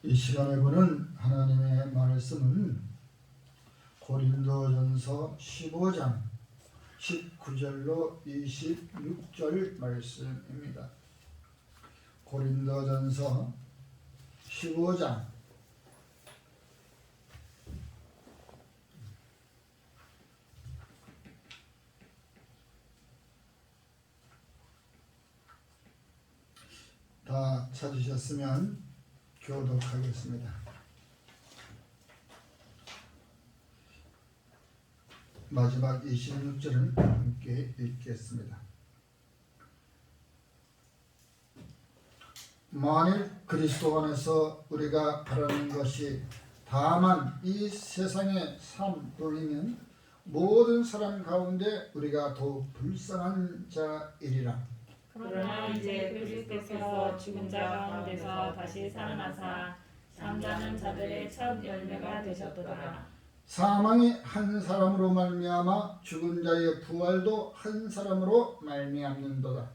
이 시간에 보는 하나님의 말씀은 고린도전서 15장 19절로 26절 말씀입니다. 고린도전서 15장 다 찾으셨으면 교독하겠습니다. 마지막 26절은 함께 읽겠습니다. 만일 그리스도 안에서 우리가 바라는 것이 다만 이 세상의 삶뿐이면 모든 사람 가운데 우리가 더욱 불쌍한 자이리라. 그러나 이제 그리스도께서 죽은 자 가운데서 다시 살아나사 잠자는 자들의 첫 열매가 되셨도다. 사망이 한 사람으로 말미암아 죽은 자의 부활도 한 사람으로 말미암는도다.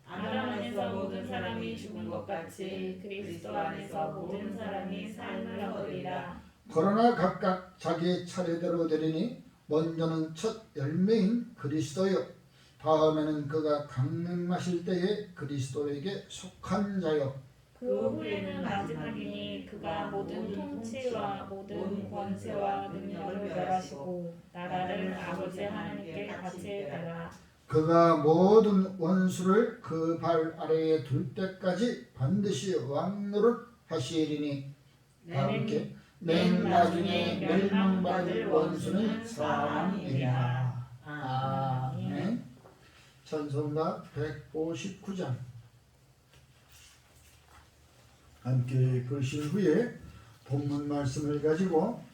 아담 안에서 모든 사람이 죽은 것 같이 그리스도 안에서 모든 사람이 삶을 얻으리라. 그러나 각각 자기 차례대로 되리니 먼저는 첫 열매인 그리스도요, 다음에는 그가 강림하실 때에 그리스도에게 속한 자요, 그 후에는 마지막이니 그가 모든 통치와 모든 권세와 능력을 멸하시고 나라를 아버지 하나님께 바치리라. 그가 모든 원수를 그 발 아래에 둘 때까지 반드시 왕노릇 하시리니 함께 맨 나중에 멸망받을 원수는 사망이라. 아멘. 찬송가 159장 함께 읽으신 후에 본문 말씀을 가지고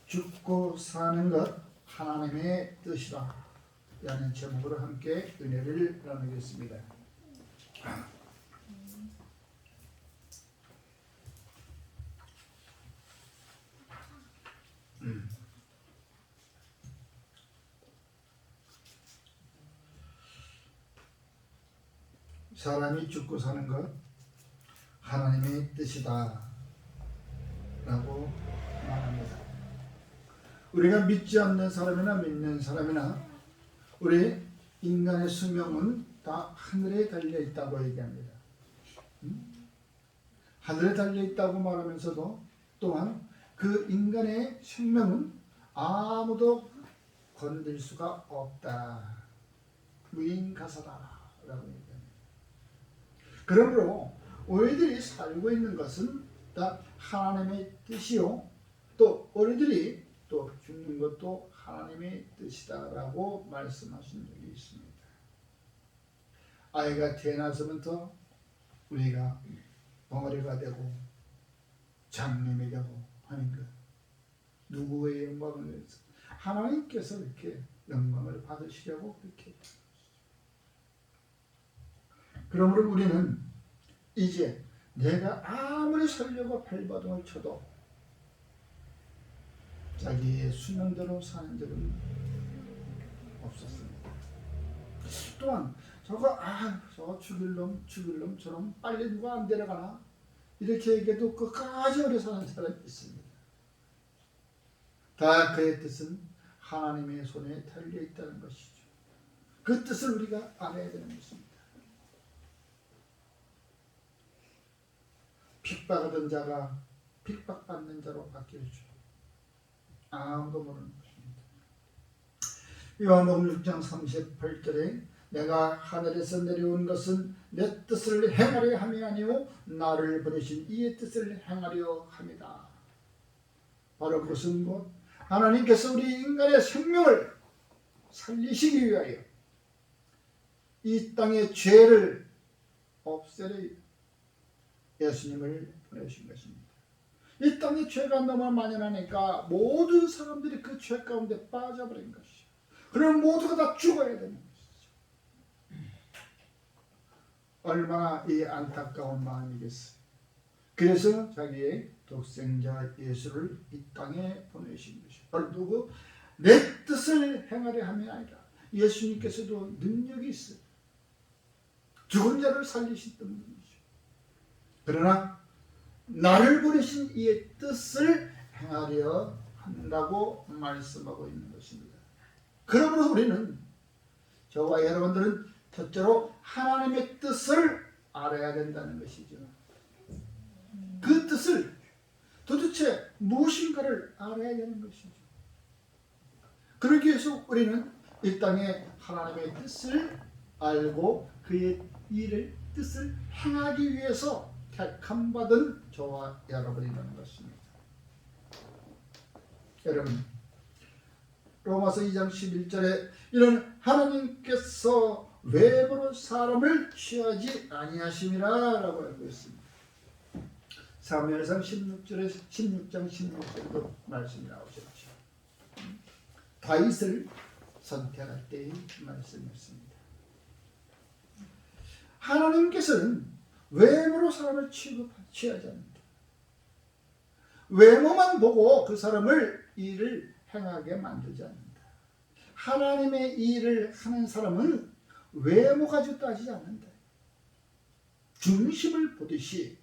죽고 사는 것 하나님의 뜻이라 라는 제목으로 함께 은혜를 나누겠습니다. 사람이 죽고 사는 것 하나님의 뜻이다 라고 말합니다. 우리가 믿지 않는 사람이나 믿는 사람이나 우리 인간의 수명은 다 하늘에 달려있다고 얘기합니다. 하늘에 달려있다고 말하면서도 또한 그 인간의 생명은 아무도 건들 수가 없다. 무인가사다 라고 얘기합니다. 그러므로 우리들이 살고 있는 것은 다 하나님의 뜻이요, 또 우리들이 또 죽는 것도 하나님의 뜻이다라고 말씀하신 적이 있습니다. 아이가 태어나서부터 우리가 벙어리가 되고 장님이 되고 하는 것, 누구의 영광을 위해서? 하나님께서 이렇게 영광을 받으시려고 그렇게 했다. 그러므로 우리는 이제 내가 아무리 살려고 발버둥을 쳐도 자기의 수명대로 사는 적은 없었습니다. 또한 저거 죽일 놈처럼 빨리 누가 안 데려가나 이렇게 얘기해도 끝까지 오래 사는 사람이 있습니다. 다 그의 뜻은 하나님의 손에 달려있다는 것이죠. 그 뜻을 우리가 알아야 되는 것입니다. 핍박하던 자가 핍박받는 자로 바뀌었죠. 아무도 모르는 것입니다. 요한복음 6장 38절에 내가 하늘에서 내려온 것은 내 뜻을 행하려 함이 아니오 나를 보내신 이의 뜻을 행하려 함이다. 바로 그것은 하나님께서 우리 인간의 생명을 살리시기 위하여 이 땅의 죄를 없애려 예수님을 보내신 것입니다. 이 땅에 죄가 너무 만연하니까 모든 사람들이 그 죄 가운데 빠져버린 것이죠. 그럼 모두가 다 죽어야 되는 것이죠. 얼마나 이 안타까운 마음이겠어요. 그래서 자기의 독생자 예수를 이 땅에 보내신 것이죠. 바로 누구? 내 뜻을 행하려 함이 아니라 예수님께서도 능력이 있어요. 죽은 자를 살리시던 분이죠. 그러나 나를 보내신 이의 뜻을 행하려 한다고 말씀하고 있는 것입니다. 그러므로 우리는, 저와 여러분들은 첫째로 하나님의 뜻을 알아야 된다는 것이죠. 그 뜻을 도대체 무엇인가를 알아야 되는 것이죠. 그러기 위해서 우리는 이 땅에 하나님의 뜻을 알고 그의 일을 뜻을 행하기 위해서 택함받은 저와 여러분이라는 것입니다. 여러분, 로마서 2장 11절에 이런 하나님께서 외모로 사람을 취하지 아니하심이라 라고 알고 있습니다. 사무엘상 16장 16절도 말씀이 나오셨죠. 다윗을 선택할 때의 말씀이었습니다. 하나님께서는 외모로 사람을 취하지 않는다. 외모만 보고 그 사람을 일을 행하게 만들지 않는다. 하나님의 일을 하는 사람은 외모 가지고 따지지 않는다. 중심을 보듯이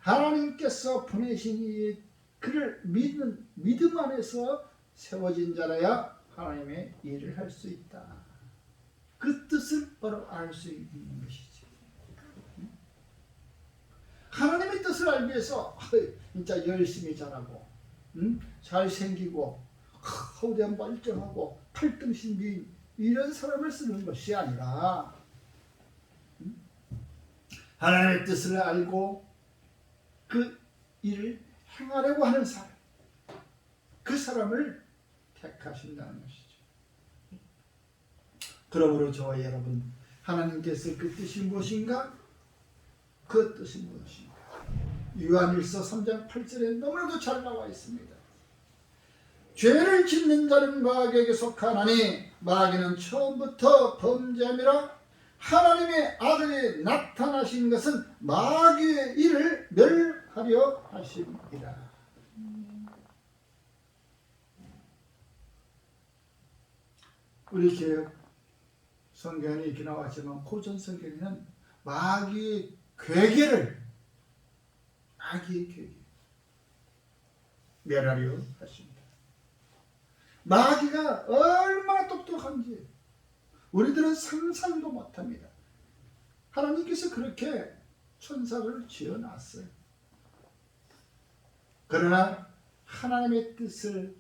하나님께서 보내신 이 그를 믿는 믿음 안에서 세워진 자라야 하나님의 일을 할 수 있다. 그 뜻을 바로 알 수 있는 것이지. 하나님의 뜻을 알기 위해서 진짜 열심히 잘하고 잘생기고 거대한 발전하고 팔등신비인 이런 사람을 쓰는 것이 아니라 하나님의 뜻을 알고 그 일을 행하려고 하는 사람, 그 사람을 택하신다는 것이죠. 그러므로 저와 여러분, 하나님께서 그 뜻이 무엇인가? 그 뜻이 무엇인가? 요한일서 3장 8절에 너무나도 잘 나와 있습니다. 죄를 짓는 자는 마귀에게 속하나니 마귀는 처음부터 범죄함이라. 하나님의 아들이 나타나신 것은 마귀의 일을 멸하려 하심이라. 우리 개혁 성경에 이렇게 나왔지만 고전 성경에는 마귀의 괴계를 멸하려 하십니다. 마귀가 얼마나 똑똑한지 우리들은 상상도 못합니다. 하나님께서 그렇게 천사를 지어놨어요. 그러나 하나님의 뜻을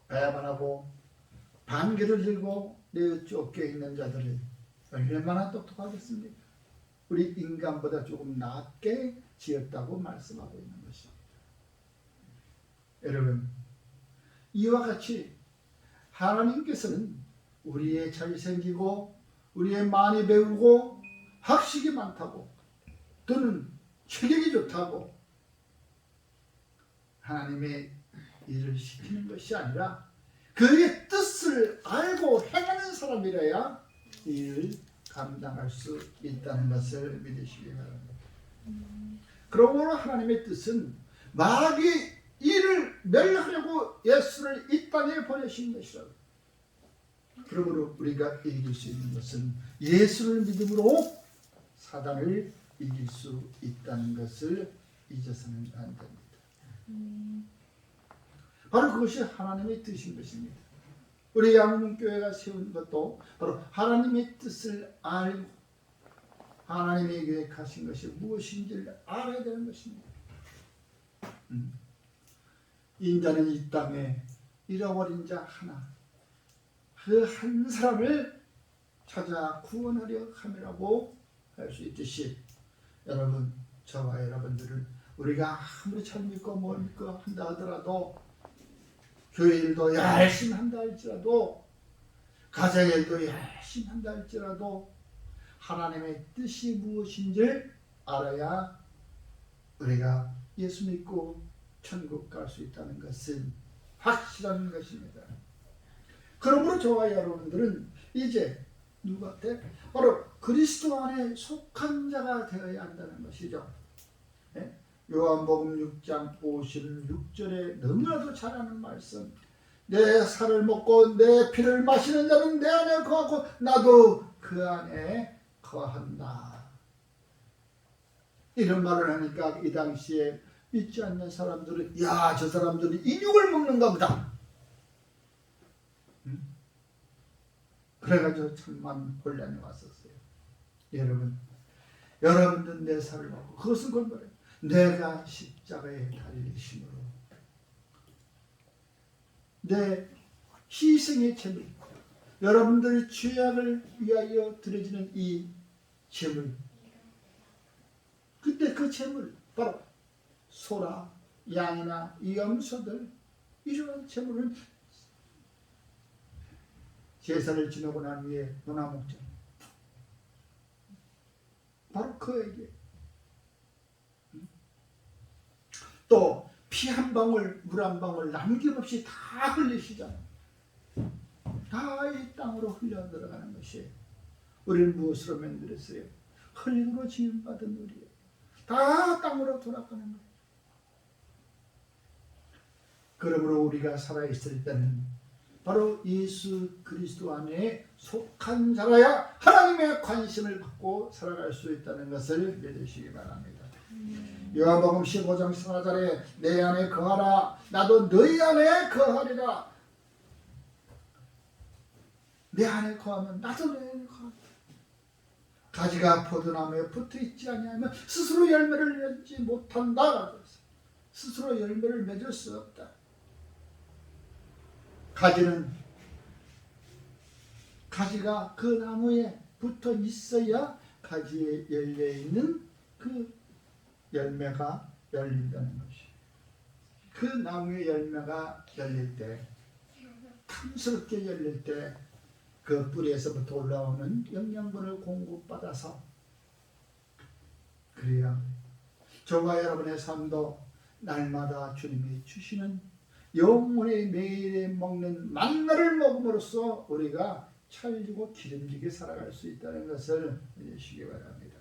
배반하고 반기를 들고 내 쫓겨 있는 자들은 얼마나 똑똑하겠습니까? 우리 인간보다 조금 낮게 지었다고 말씀하고 있는 것입니다. 여러분, 이와 같이 하나님께서는 우리의 잘생기고 우리의 많이 배우고 학식이 많다고 또는 체격이 좋다고 하나님의 일을 시키는 것이 아니라 그의 뜻을 알고 행하는 사람이라야 이 일을 감당할 수 있다는 것을 믿으시기 바랍니다. 그러므로 하나님의 뜻은 마귀 이를 멸하려고 예수를 이 땅에 보내신 것이라고. 그러므로 우리가 이길 수 있는 것은 예수를 믿음으로 사단을 이길 수 있다는 것을 잊어서는 안 됩니다. 바로 그것이 하나님의 뜻인 것입니다. 우리 양문교회가 세운 것도 바로 하나님의 뜻을 알고 하나님의 계획하신 것이 무엇인지를 알아야 되는 것입니다. 인자는 이 땅에 잃어버린 자 하나, 그 한 사람을 찾아 구원하려 함이라고 할 수 있듯이 여러분, 저와 여러분들은 우리가 아무리 잘 믿고 뭘 믿고 한다 하더라도 교회 일도 열심히 한다 할지라도 가정 일도 열심히 한다 할지라도 하나님의 뜻이 무엇인지를 알아야 우리가 예수 믿고 천국 갈 수 있다는 것은 확실한 것입니다. 그러므로 저와 여러분들은 이제 누가 돼? 바로 그리스도 안에 속한 자가 되어야 한다는 것이죠. 네? 요한복음 6장 56절에 너무나도 잘하는 말씀. 내 살을 먹고 내 피를 마시는 자는 내 안에 거하고 나도 그 안에 거한다. 이런 말을 하니까 이 당시에 믿지 않는 사람들은 야, 저 사람들은 인육을 먹는가 보다. 그래가지고 천만 혼란이 왔었어요. 여러분들 내 살을 먹고 그것은 그걸 말해요. 내가 십자가에 달리심으로 내 희생의 제물, 여러분들의 죄악을 위하여 드려지는 이 제물, 그때 그 제물 바로 소라, 양이나 이 염소들, 이러한 제물은 제사를 지내고 난 후에 누나 먹죠. 바로 그에게 또 피 한 방울, 물 한 방울 남김없이 다 흘리시잖아요. 다 이 땅으로 흘려 들어가는 것이 우리는 무엇으로 만들었어요? 흙으로 지음받은 우리예요. 다 땅으로 돌아가는 거예요. 그러므로 우리가 살아있을 때는 바로 예수 그리스도 안에 속한 자라야 하나님의 관심을 받고 살아갈 수 있다는 것을 믿으시기 바랍니다. 요한복음 15장 14절에 내 안에 거하라 나도 너희 안에 거하리라. 내 안에 거하면 나도 내 안에 거하리라. 가지가 포도나무에 붙어있지 아니하면 스스로 열매를 맺지 못한다. 스스로 열매를 맺을 수 없다. 가지가 그 나무에 붙어 있어야 가지에 열려있는 그 열매가 열린다는 것이. 그 나무의 열매가 열릴 때, 탐스럽게 열릴 때 그 뿌리에서부터 올라오는 영양분을 공급받아서 그래야 저와 여러분의 삶도 날마다 주님이 주시는 영혼의 매일에 먹는 만나를 먹음으로써 우리가 찰지고 기름지게 살아갈 수 있다는 것을 믿으시기 바랍니다.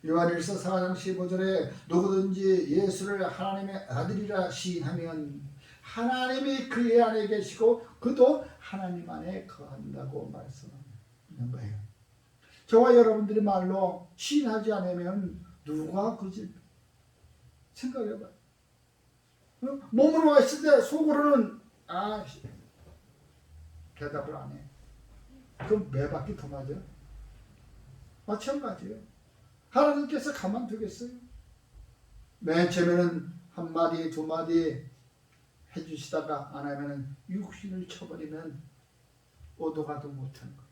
요한일서 4장 15절에 누구든지 예수를 하나님의 아들이라 시인하면 하나님이 그의 안에 계시고 그도 하나님 안에 거한다고 말씀하는 거예요. 저와 여러분들이 말로 시인하지 않으면 누가 그지 생각해봐요. 몸으로 왔을 때 속으로는 대답을 안 해. 그럼 몇 바퀴 더 맞아? 마찬가지예요. 하나님께서 가만두겠어요? 맨 처음에는 한 마디 두 마디 해주시다가 안 하면은 육신을 쳐버리면 오도 가도 못하는 거예요.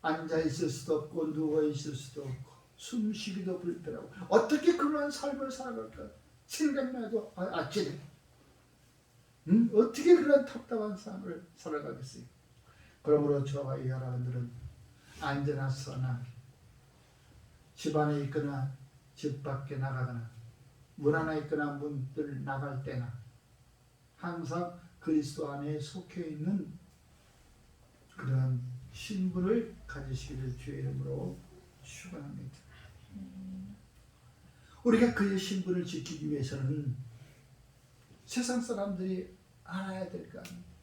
앉아 있을 수도 없고 누워 있을 수도 없고 숨쉬기도 불편하고 어떻게 그런 삶을 살아갈까 생각만 해도 아찔해. 어떻게 그런 답답한 삶을 살아가겠어요? 그러므로 저와 여러분들은 앉으나 서나 집 안에 있거나 집 밖에 나가거나 문 안에 있거나 문을 나갈 때나 항상 그리스도 안에 속해 있는 그런 신분을 가지시기를 주의 이름으로 축원합니다. 우리가 그의 신분을 지키기 위해서는 세상 사람들이 알아야 될 거 아닙니까?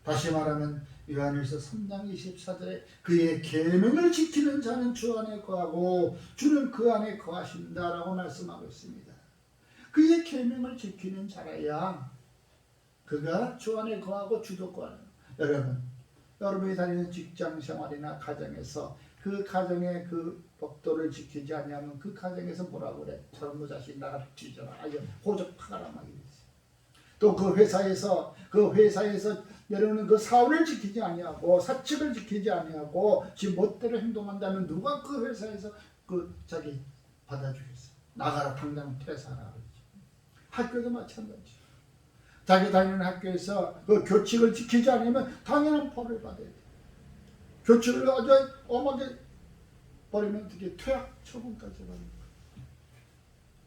다시 말하면 요한일서 3장 24절에 그의 계명을 지키는 자는 주 안에 거하고 주는 그 안에 거하신다라고 말씀하고 있습니다. 그의 계명을 지키는 자라야 그가 주 안에 거하고 주도 거하는. 여러분이 다니는 직장 생활이나 가정에서 그 가정의 그 법도를 지키지 아니하면 그 가정에서 뭐라고 그래? 저놈의 자식 나가 지져라. 아주 호적 파가라 막 이러지. 또 그 회사에서 내려오는 그 사원을 지키지 아니하고 사칙을 지키지 아니하고 지 멋대로 행동한다면 누가 그 회사에서 그 자기 받아주겠어? 나가라 당장 퇴사하라 그러지. 학교도 마찬가지. 자기 다니는 학교에서 그 교칙을 지키지 않으면 당연한 벌을 받아야 돼. 교칙을 아주 엄하게 버리면 어떻게 퇴학 처분까지 받는 거예요.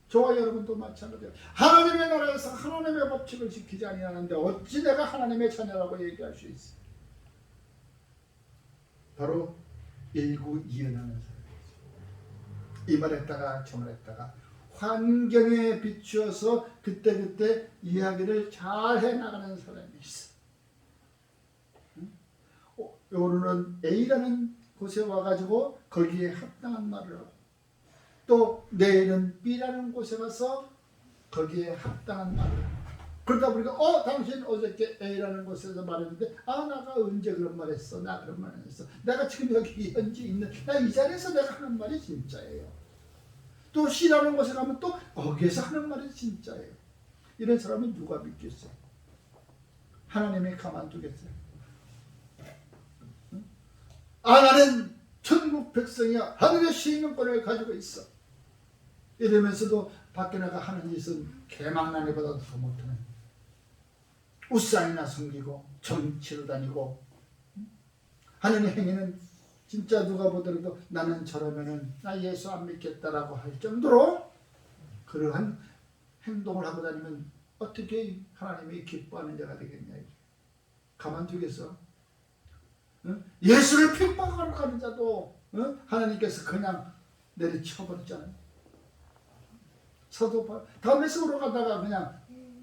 저와 여러분도 마찬가지예요. 하나님의 나라에서 하나님의 법칙을 지키지 아니하는데 어찌 내가 하나님의 자녀라고 얘기할 수 있어요? 바로 일구이연하는 사람이죠. 이 말했다가 저 말했다가 환경에 비추어서 그때그때 이야기를 잘 해나가는 사람이 있어. 오늘은 A라는 곳에 와가지고 거기에 합당한 말을 하고, 또 내일은 B라는 곳에 가서 거기에 합당한 말을 하고, 그러다 보니까 당신 어저께 A라는 곳에서 말했는데 내가 언제 그런 말 했어? 나 그런 말 안 했어. 내가 지금 여기 현재 있는 나 이 자리에서 내가 하는 말이 진짜예요. 또 C라는 곳에 가면 또 거기에서 하는 말이 진짜예요. 이런 사람은 누가 믿겠어요? 하나님이 가만두겠어요? 나는 천국 백성이야. 하늘의 시민권을 가지고 있어. 이러면서도 밖에 나가 하는 짓은 개망나니보다 더 못하는, 우상이나 섬기고 정치로 다니고 하는 행위는 진짜 누가 보더라도 나는 저러면은 나 예수 안 믿겠다라고 할 정도로 그러한 행동을 하고 다니면 어떻게 하나님이 기뻐하는 자가 되겠냐. 가만두겠어? 예수를 핍박하러 가는 자도 하나님께서 그냥 내리쳐버렸잖아요. 사도 다메섹으로 가다가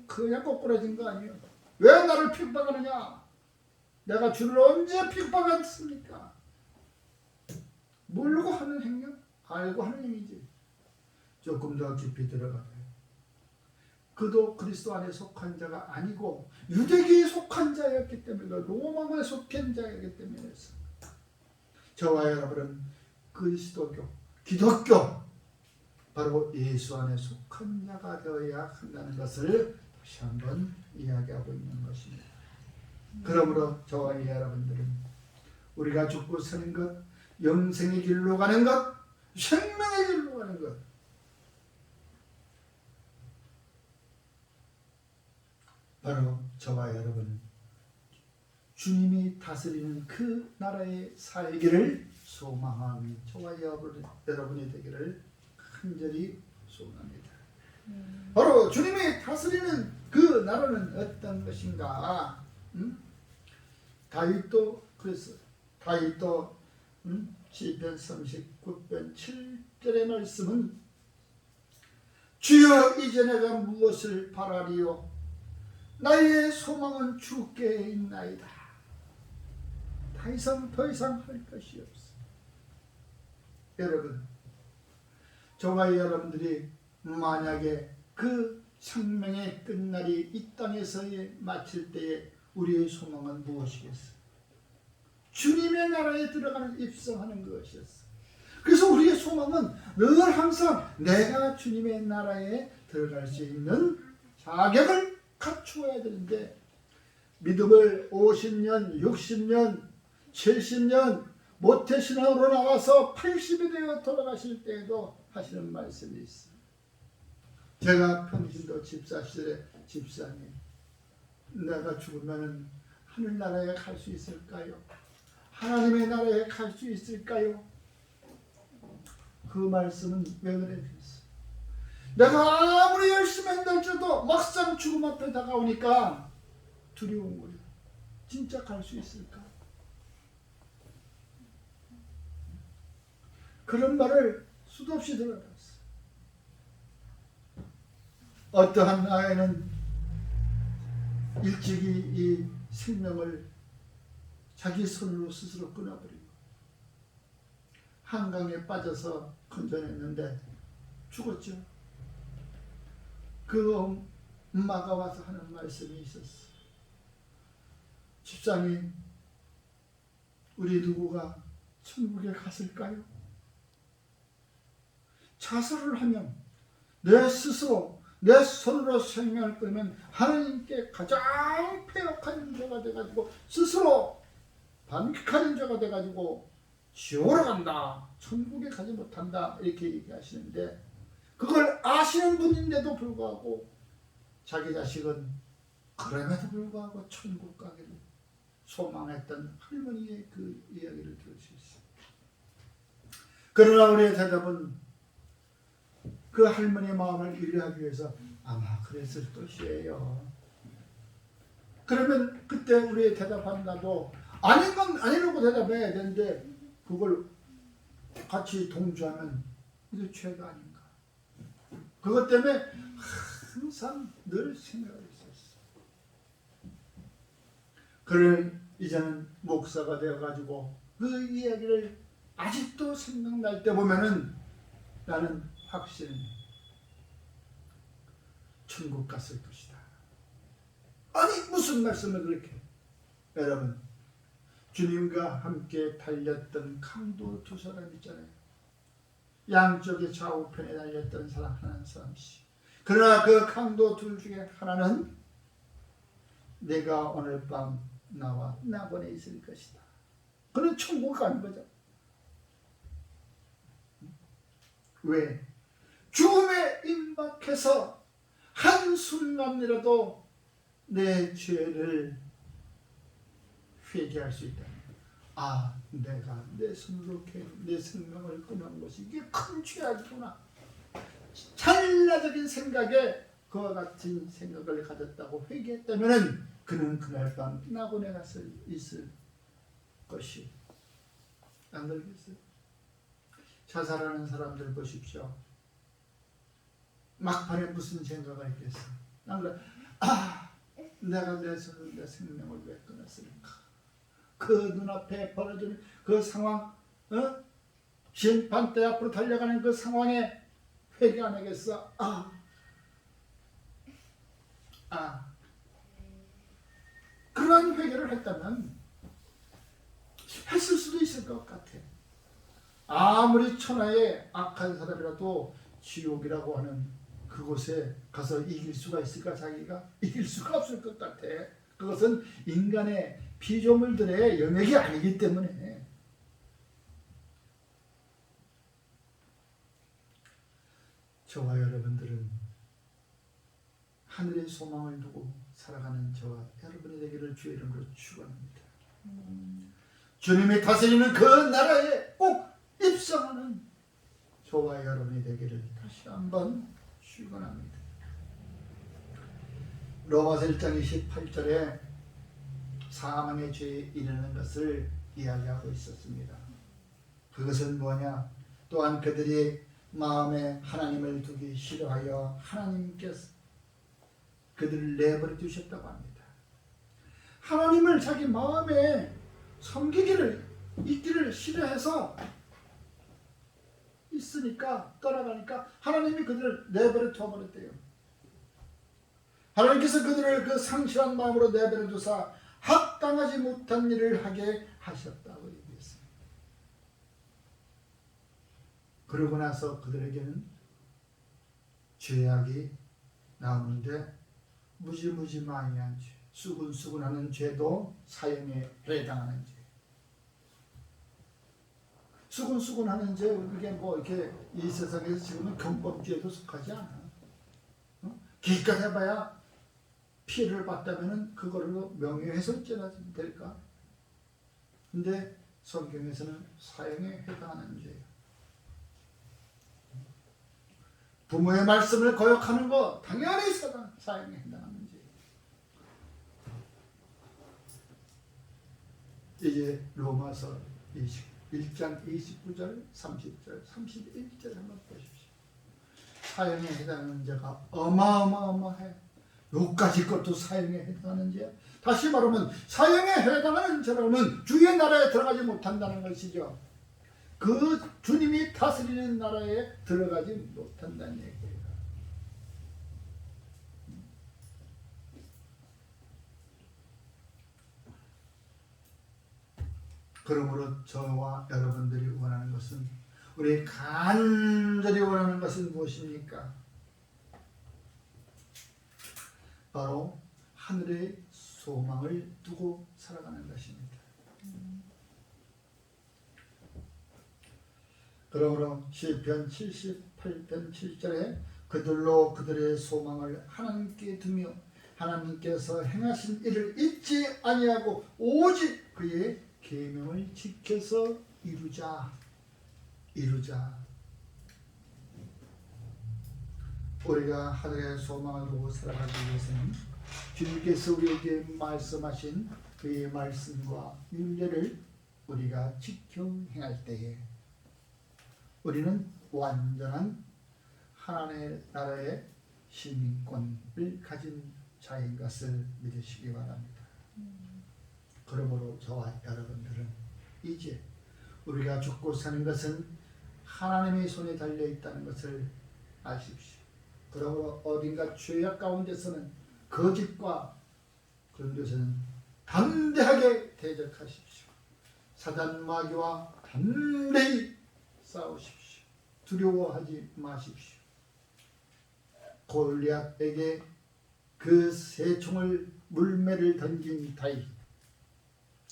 그냥 꼬꾸라진 거 아니에요. 왜 나를 핍박하느냐? 내가 주를 언제 핍박했습니까? 모르고 하는 행동, 알고 하는 행위지. 조금 더 깊이 들어가봐요. 그도 그리스도 안에 속한 자가 아니고 유대교에 속한 자였기 때문에, 로마에 속한 자였기 때문에, 저와 여러분은 그리스도교, 기독교, 바로 예수 안에 속한 자가 되어야 한다는 것을 다시 한번 이야기하고 있는 것입니다. 그러므로 저와 여러분들은 우리가 죽고 사는 것, 영생의 길로 가는 것, 생명의 길로 가는 것, 바로 저와 여러분 주님이 다스리는 그 나라에 살기를 소망하며 저와 여러분이 되기를 간절히 소원합니다. 바로 주님이 다스리는 그 나라는 어떤 것인가? 다윗도 그랬어요. 다윗도 시편 39편 7절의 말씀은 주여 이제 내가 무엇을 바라리요? 나의 소망은 주께 있나이다. 더 이상 할 것이 없어. 여러분, 저와 여러분들이 만약에 그 생명의 끝날이 이 땅에서의 마칠 때에 우리의 소망은 무엇이겠어? 주님의 나라에 들어가는 입성하는 것이었어. 그래서 우리의 소망은 늘 항상 내가 주님의 나라에 들어갈 수 있는 자격을 갖추어야 되는데, 믿음을 50년, 60년, 70년 모태신앙으로 나와서 80이 되어 돌아가실 때에도 하시는 말씀이 있어요. 제가 평신도 집사 시절에 집사님, 내가 죽으면 하늘나라에 갈 수 있을까요? 하나님의 나라에 갈 수 있을까요? 그 말씀은 왜 그랬겠어? 내가 아무리 열심히 한달지도 막상 죽음 앞에 다가오니까 두려운 거예요. 진짜 갈 수 있을까? 그런 말을 수도 없이 들어봤어요. 어떠한 아이는 일찍이 이 생명을 자기 손으로 스스로 끊어버리고 한강에 빠져서 건져냈는데 죽었죠. 그 엄마가 와서 하는 말씀이 있었어. 집사님, 우리 누구가 천국에 갔을까요? 자살을 하면 내 스스로 내 손으로 생명을 끊으면 하나님께 가장 폐역한 죄가 돼가지고 스스로 반격하는 죄가 돼가지고 지옥으로 간다, 천국에 가지 못한다, 이렇게 얘기하시는데, 그걸 아시는 분인데도 불구하고 자기 자식은 그럼에도 불구하고 천국 가기를 소망했던 할머니의 그 이야기를 들을 수 있습니다. 그러나 우리의 대답은 그 할머니의 마음을 이해하기 위해서 아마 그랬을 것이에요. 그러면 그때 우리의 대답한다도 아닌 건 아니라고 대답해야 되는데, 그걸 같이 동조하면 이게 죄가 아닌가. 그것 때문에 항상 늘 생각을 했었어. 그를 이제는 목사가 되어가지고 그 이야기를 아직도 생각날 때 보면은 나는 확신해. 천국 갔을 것이다. 아니 무슨 말씀을 그렇게. 여러분 주님과 함께 달렸던 강도 두 사람 있잖아요. 양쪽의 좌우편에 달렸던 사람 하나는 사람씩. 그러나 그 강도 둘 중에 하나는 내가 오늘 밤 나와 낙원에 있을 것이다. 그는 천국 가는 거죠. 왜? 죽음에 임박해서 한순간이라도 내 죄를 회개할 수 있다. 아, 내가 내 손으로 내 생명을 끊은 것이 이게 큰 죄악이구나. 찰나적인 생각에 그와 같은 생각을 가졌다고 회개했다면 그는 그날 밤 낙원에 가서 있을 것이. 안 그러겠어요? 자살하는 사람들 보십시오. 막판에 무슨 생각을 했겠어? 내가 내 손으로 내 생명을 왜 끊었을까? 그 눈앞에 벌어지는 그 상황, 심판대 앞으로 달려가는 그 상황에 회개 안 하겠어? 그러한 회개를 했다면 했을 수도 있을 것 같아. 아무리 천하의 악한 사람이라도 지옥이라고 하는 그곳에 가서 이길 수가 있을까? 자기가 이길 수가 없을 것 같아. 그것은 인간의 피조물들의 영역이 아니기 때문에. 저와 여러분들은 하늘의 소망을 두고 살아가는 저와 여러분이 되기를 주의 이름으로 축원합니다. 주님이 다스리는 그 나라에 꼭 입성하는 저와 여러분이 되기를 다시 한번 축원합니다. 로마서 1장 28절에 사망의 죄에 이르는 것을 이야기하고 있었습니다. 그것은 뭐냐? 또한 그들이 마음에 하나님을 두기 싫어하여 하나님께서 그들을 내버려 두셨다고 합니다. 하나님을 자기 마음에 섬기기를 있기를 싫어해서 있으니까 떠나가니까 하나님이 그들을 내버려 둬버렸대요. 하나님께서 그들을 그 상실한 마음으로 내버려 두사 합당하지 못한 일을 하게 하셨다고 얘기했습니다. 그러고 나서 그들에게는 죄악이 나오는데 무지무지마이한 죄, 수군수군하는 죄도 사형에 해당하는 죄. 수군수군하는 죄, 그게 뭐 이렇게 이 세상에서 지금은 경범죄에도 속하지 않아. 기껏 해봐야 피해를 봤다면은 그걸로 명예훼손죄가 될까? 근데 성경에서는 사형에 해당하는 죄예요. 부모의 말씀을 거역하는 거 당연히 사형에 해당하는 죄예요. 이제 로마서 1장 29절, 30절, 31절 한번 보십시오. 사형에 해당하는 죄가 어마어마해. 요까지 것도 사형에 해당하는 죄야. 다시 말하면 사형에 해당하는 죄라면 주의 나라에 들어가지 못한다는 것이죠. 그 주님이 다스리는 나라에 들어가지 못한다는 얘기예요. 그러므로 저와 여러분들이 원하는 것은, 우리 간절히 원하는 것은 무엇입니까? 바로 하늘의 소망을 두고 살아가는 것입니다. 그러므로 시편 78편 7절에 그들로 그들의 소망을 하나님께 두며 하나님께서 행하신 일을 잊지 아니하고 오직 그의 계명을 지켜서 이루자. 우리가 하늘의 소망을 두고 살아가기 위해서는 주님께서 우리에게 말씀하신 그의 말씀과 율례를 우리가 지켜 행할 때에 우리는 완전한 하나님의 나라의 시민권을 가진 자인 것을 믿으시기 바랍니다. 그러므로 저와 여러분들은 이제 우리가 죽고 사는 것은 하나님의 손에 달려 있다는 것을 아십시오. 그러므로 어딘가 죄악 가운데서는 거짓과 그런 데서는 담대하게 대적하십시오. 사단 마귀와 담대히 싸우십시오. 두려워하지 마십시오. 골리앗에게 그 세 총을 물매를 던진 다윗,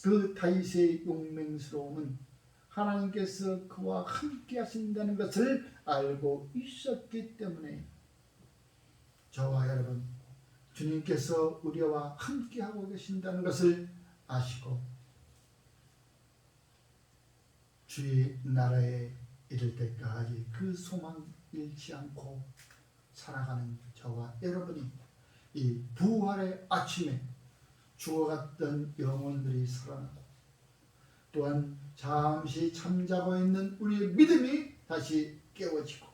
그 다윗의 용맹스러움은 하나님께서 그와 함께 하신다는 것을 알고 있었기 때문에 저와 여러분, 주님께서 우리와 함께 하고 계신다는 것을 아시고 주의 나라에 이를 때까지 그 소망 잃지 않고 살아가는 저와 여러분이 이 부활의 아침에 죽어갔던 영혼들이 살아나고 또한 잠시 잠자고 있는 우리의 믿음이 다시 깨워지고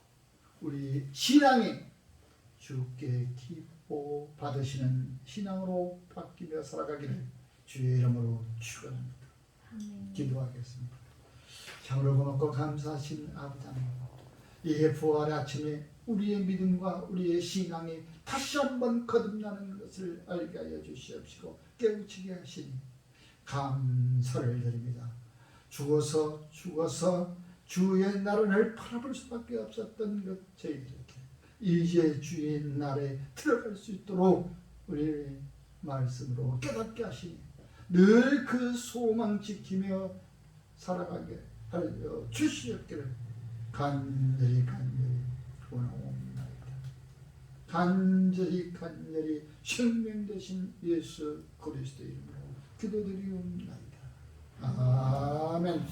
우리 신앙이 주께 기뻐 받으시는 신앙으로 바뀌며 살아가기를 주의 이름으로 축원합니다. 기도하겠습니다. 참으로 고맙고 감사하신 아버지 하나님, 이 부활의 아침에 우리의 믿음과 우리의 신앙이 다시 한번 거듭나는 것을 알게 하여 주시옵시고 깨우치게 하시니 감사를 드립니다. 죽어서 주의 나라를 바라볼 수밖에 없었던 것 저희들에게 이제 주의 나라에 들어갈 수 있도록 우리의 말씀으로 깨닫게 하시니 늘 그 소망 지키며 살아가게 하여 주시옵기를 간절히 원하옵나이다. 간절히 생명 되신 예수 그리스도 이름으로 기도드리옵나이다. 아멘.